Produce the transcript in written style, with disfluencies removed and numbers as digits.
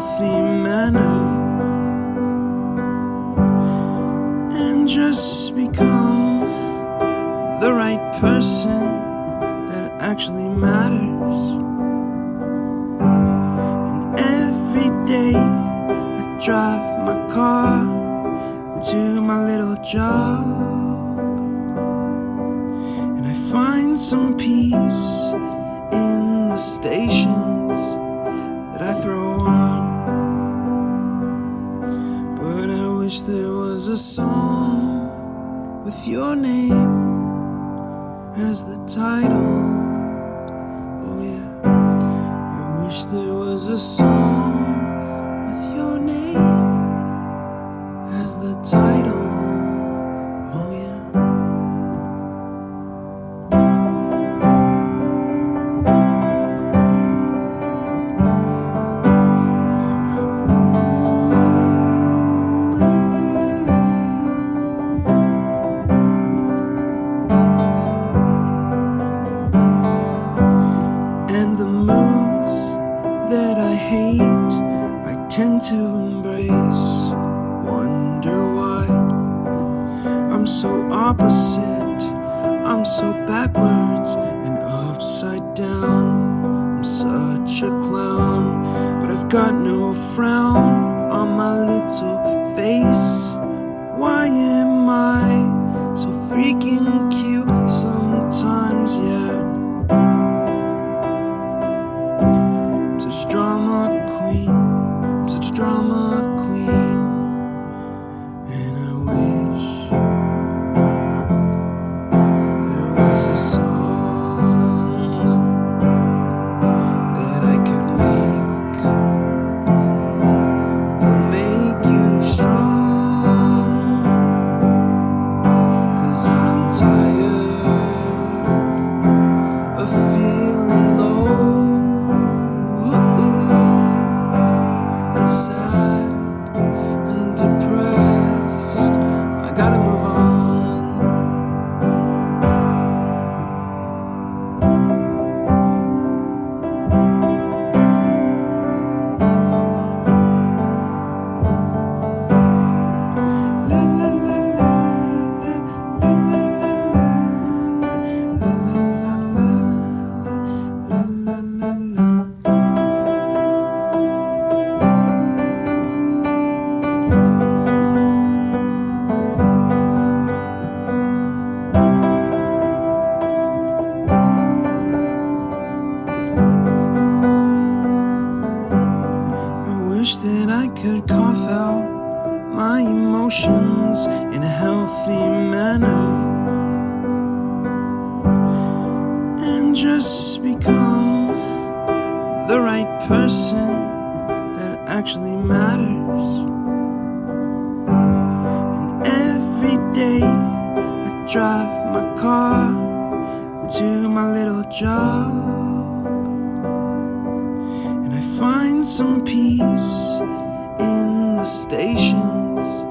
healthy manner and just become the right person that actually matters. And every day I drive my car to my little job, and I find some peace in the stations that I throw on. But I wish there was a song with your name as the title. Oh yeah, I wish there was a song with your name as the title. Oh yeah. And the moods that I hate, I tend to embrace. Wonder why I'm so opposite, I'm so backwards and upside down. I'm such a clown, but I've got no frown on my little face. Why am I so freaking cute sometimes, yeah? I'm such a drama queen, I'm such a drama queen. And I wish there was a song that I could make that'll make you strong. 'Cause I'm tired of feeling low and sad and depressed. I gotta move on. La la la la la la la la la la la. I wish that I could cough out my emotions in a healthy manner and just become the right person that actually matters. And every day I drive my car to my little job, and I find some peace in the stations